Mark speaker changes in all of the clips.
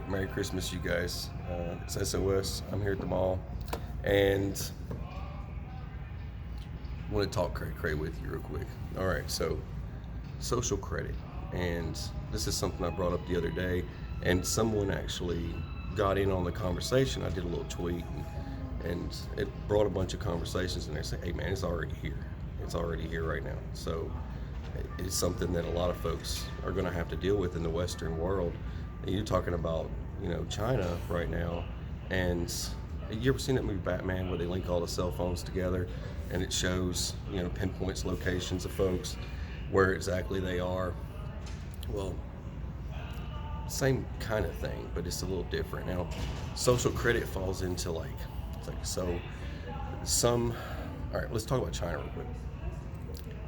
Speaker 1: Merry Christmas, you guys. It's SOS. I'm here at the mall, and I want to talk cray with you real quick. All right, so social credit, and this is something I brought up the other day, and someone actually got in on the conversation. I did a little tweet, and it brought a bunch of conversations, and they say, "Hey, man, it's already here. It's already here right now." So it's something that a lot of folks are going to have to deal with in the Western world. You're talking about, China right now, and you ever seen that movie Batman where they link all the cell phones together and it shows, pinpoints locations of folks where exactly they are? Well, same kind of thing, but it's a little different. Now, social credit falls into some. All right, let's talk about China real quick.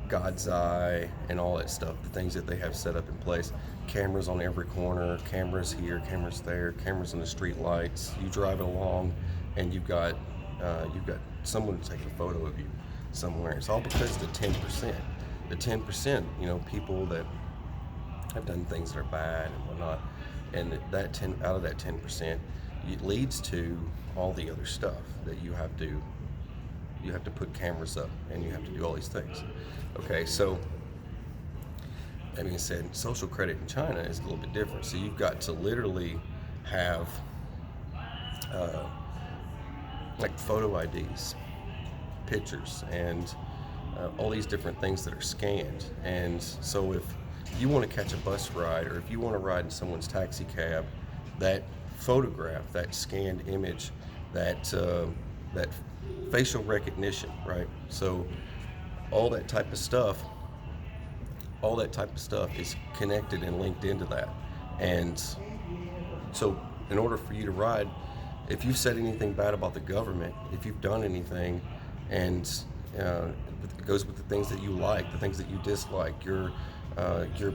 Speaker 1: God's eye and all that stuff, the things that they have set up in place. Cameras on every corner, cameras here, cameras there, cameras in the street lights. You drive along and you've got someone taking a photo of you somewhere. It's all because the 10%. The 10%, people that have done things that are bad and whatnot, and that 10 out of that 10%, it leads to all the other stuff that you have to put cameras up and you have to do all these things. Okay, so that being said, social credit in China is a little bit different. So you've got to literally have like photo IDs, pictures, and all these different things that are scanned. And so if you want to catch a bus ride, or if you want to ride in someone's taxi cab, that photograph, that scanned image, that facial recognition, right? So all that type of stuff is connected and linked into that. And so in order for you to ride, if you've said anything bad about the government, if you've done anything, and it goes with the things that you like, the things that you dislike, your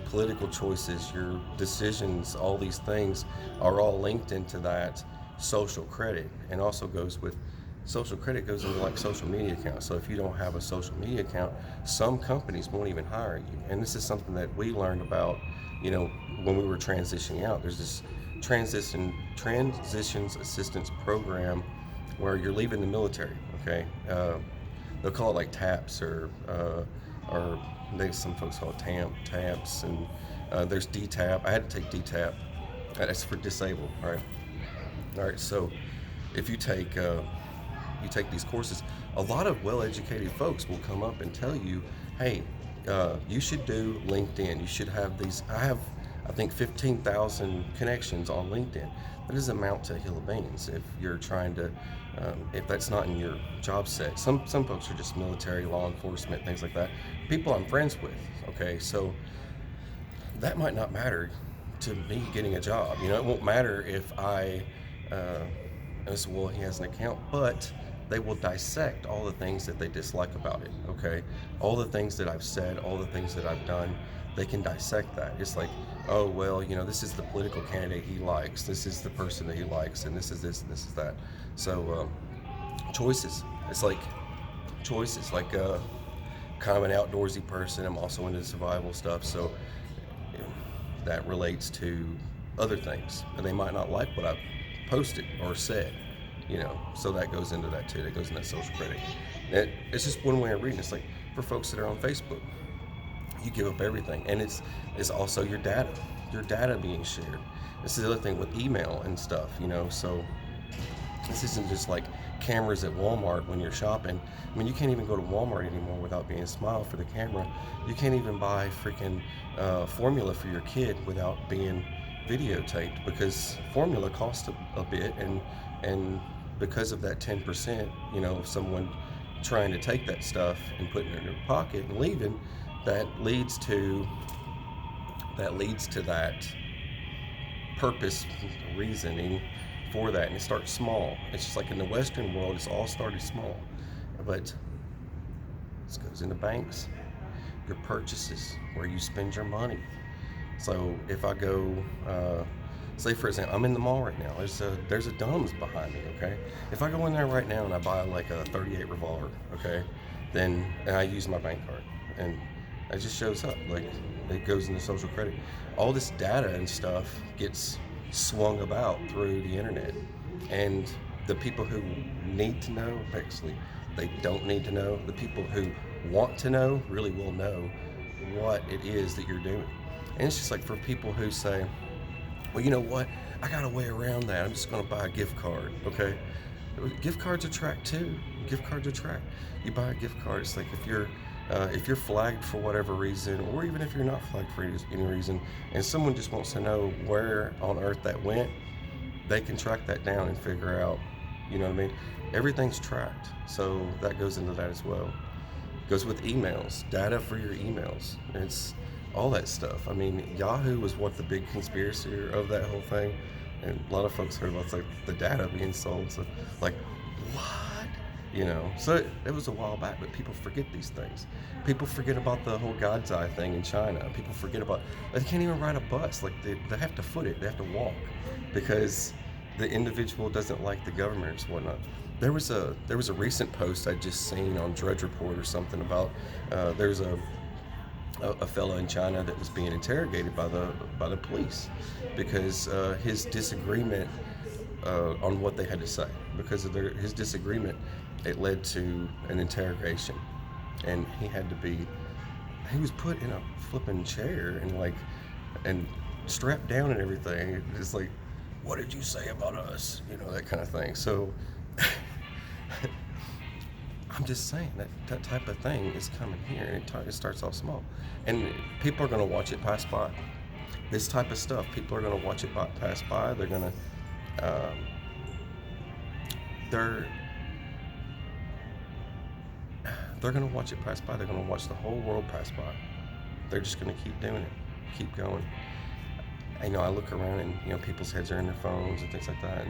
Speaker 1: political choices, your decisions, all these things are all linked into that social credit. And also goes with social credit goes into like social media accounts. So if you don't have a social media account, some companies won't even hire you. And this is something that we learned about, when we were transitioning out. There's this transitions assistance program where you're leaving the military. Okay, they'll call it like TAPS or some folks call it TAMPS, and there's DTAP. I had to take DTAP. That's for disabled. All right. So if you take these courses, a lot of well-educated folks will come up and tell you, hey, you should do LinkedIn. You should have these. I think 15,000 connections on LinkedIn. That doesn't amount to a hill of beans if you're trying to, if that's not in your job set. Some folks are just military, law enforcement, things like that. People I'm friends with, okay? So that might not matter to me getting a job. It won't matter if I, well, he has an account, but they will dissect all the things that they dislike about it, okay? All the things that I've said, all the things that I've done, they can dissect that. It's like, oh, well, this is the political candidate he likes, this is the person that he likes, and this is this, and this is that. So, choices. It's like choices, like kind of an outdoorsy person. I'm also into survival stuff, so that relates to other things. And they might not like what I've posted or said. So that goes into that too. That goes into that social credit. It's just one way of reading. It's like for folks that are on Facebook, you give up everything, and it's also your data being shared. This is the other thing with email and stuff. So this isn't just like cameras at Walmart when you're shopping. I mean, you can't even go to Walmart anymore without being smiled for the camera. You can't even buy freaking formula for your kid without being videotaped, because formula costs a bit, and because of that 10%, of someone trying to take that stuff and putting it in their pocket and leaving, that leads to that purpose reasoning for that. And it starts small. It's just like in the Western world, it's all started small, but this goes into banks, your purchases, where you spend your money. So if I go, say for example, I'm in the mall right now. There's a Dumbs behind me. Okay, if I go in there right now and I buy like a .38 revolver, okay, and I use my bank card, and it just shows up, like it goes into social credit. All this data and stuff gets swung about through the internet. And the people who need to know, actually, they don't need to know. The people who want to know really will know what it is that you're doing. And it's just like for people who say, well, you know what? I got a way around that. I'm just going to buy a gift card. Okay. Gift cards attract too. Gift cards attract. You buy a gift card. It's like if you're flagged for whatever reason, or even if you're not flagged for any reason, and someone just wants to know where on earth that went, they can track that down and figure out. You know what I mean? Everything's tracked, so that goes into that as well. Goes with emails, data for your emails. It's all that stuff. I mean, Yahoo was what the big conspiracy of that whole thing, and a lot of folks heard about like the data being sold. So, like, what? You know. So it was a while back, but people forget these things. People forget about the whole God's eye thing in China. People forget about they can't even ride a bus. Like they have to foot it. They have to walk because the individual doesn't like the government or whatnot. There was a recent post I just seen on Drudge Report or something about there's a fellow in China that was being interrogated by the police because his disagreement on what they had to say. Because of his disagreement, it led to an interrogation, and he was put in a flipping chair and strapped down and everything. It's like, what did you say about us? You know, that kind of thing. So I'm just saying that type of thing is coming here, and it starts off small, and people are going to watch it pass by. This type of stuff, people are going to watch it pass by. They're going to they're going to watch it pass by. They're going to watch the whole world pass by. They're just going to keep doing it, keep going. I look around and people's heads are in their phones and things like that,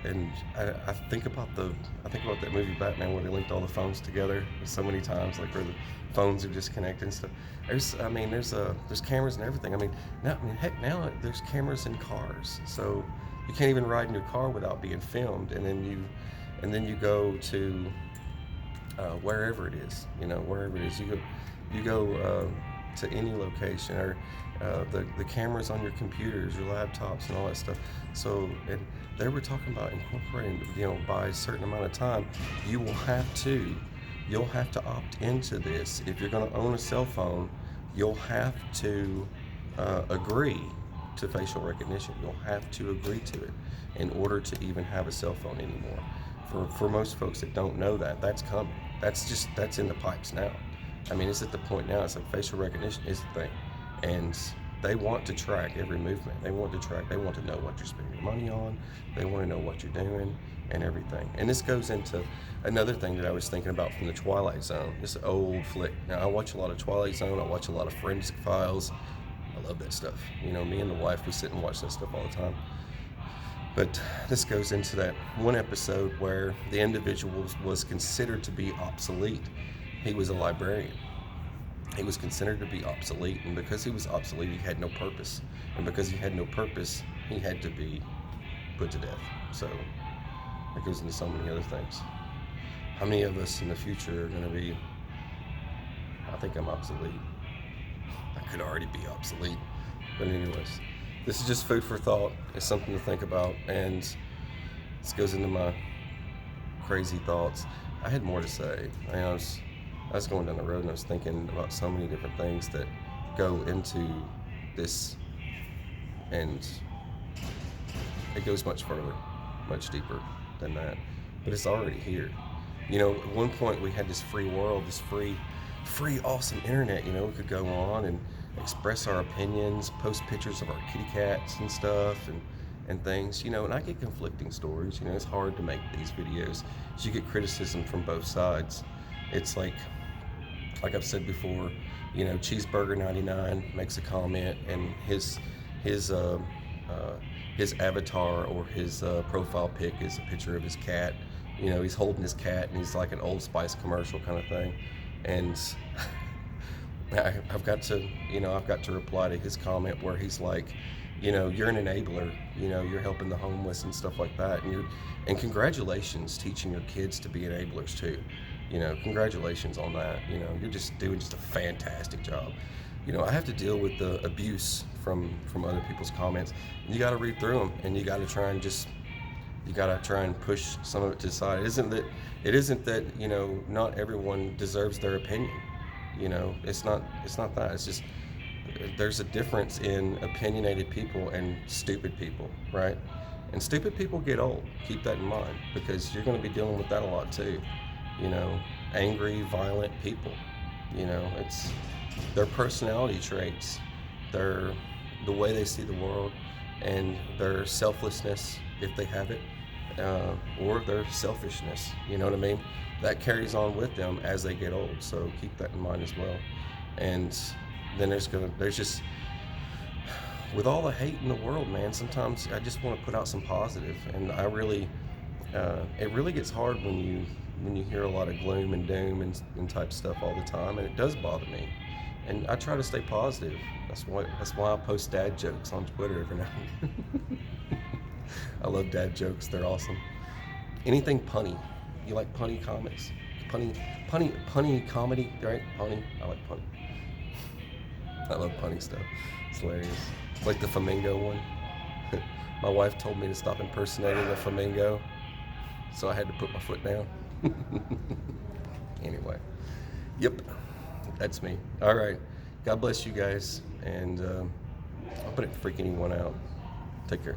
Speaker 1: and I think about that movie Batman where they linked all the phones together so many times, like where the phones are disconnected and stuff. There's cameras and everything. Now there's cameras in cars, so you can't even ride in your car without being filmed, and then you go to wherever it is, you go to any location, or the cameras on your computers, your laptops, and all that stuff. So, and they were talking about incorporating, by a certain amount of time, you'll have to opt into this. If you're going to own a cell phone, you'll have to agree to facial recognition. You'll have to agree to it in order to even have a cell phone anymore. For most folks that don't know that, that's coming. That's in the pipes now. It's at the point now, it's like facial recognition is the thing. And they want to track every movement. They want to know what you're spending your money on. They want to know what you're doing and everything. And this goes into another thing that I was thinking about from the Twilight Zone. This old flick. Now, I watch a lot of Twilight Zone. I watch a lot of Forensic Files. I love that stuff. Me and the wife, we sit and watch that stuff all the time. But this goes into that one episode where the individual was considered to be obsolete. He was a librarian. He was considered to be obsolete, and because he was obsolete, he had no purpose. And because he had no purpose, he had to be put to death. So it goes into so many other things. How many of us in the future are going to be, I think I'm obsolete. I could already be obsolete. But anyways, this is just food for thought. It's something to think about, and this goes into my crazy thoughts. I had more to say. I was going down the road and I was thinking about so many different things that go into this, and it goes much further, much deeper than that. But it's already here. At one point we had this free world, this free, awesome internet. We could go on and express our opinions, post pictures of our kitty cats and stuff, and things. And I get conflicting stories. It's hard to make these videos. So you get criticism from both sides. It's like I've said before, Cheeseburger 99 makes a comment, and his avatar or his profile pic is a picture of his cat. He's holding his cat, and he's like an Old Spice commercial kind of thing. And I've got to reply to his comment where he's like, you're an enabler. You're helping the homeless and stuff like that, and congratulations teaching your kids to be enablers too. Congratulations on that. You're just doing a fantastic job. I have to deal with the abuse from other people's comments. You got to read through them, and you got to try and push some of it to the side. It isn't that not everyone deserves their opinion. It's not that. It's just there's a difference in opinionated people and stupid people, right? And stupid people get old. Keep that in mind, because you're going to be dealing with that a lot too. Angry, violent people. It's their personality traits, the way they see the world, and their selflessness, if they have it, or their selfishness. You know what I mean? That carries on with them as they get old. So keep that in mind as well. And then there's just, with all the hate in the world, man, sometimes I just want to put out some positive. And it really gets hard when you hear a lot of gloom and doom and type stuff all the time, and it does bother me. And I try to stay positive. That's why I post dad jokes on Twitter every now and then. I love dad jokes. They're awesome. Anything punny. You like punny comics? Punny comedy, right? Punny. I like punny. I love punny stuff. It's hilarious. Like the flamingo one. My wife told me to stop impersonating a flamingo, so I had to put my foot down. Anyway. Yep. That's me. All right. God bless you guys, and I hope I didn't freak anyone out. Take care.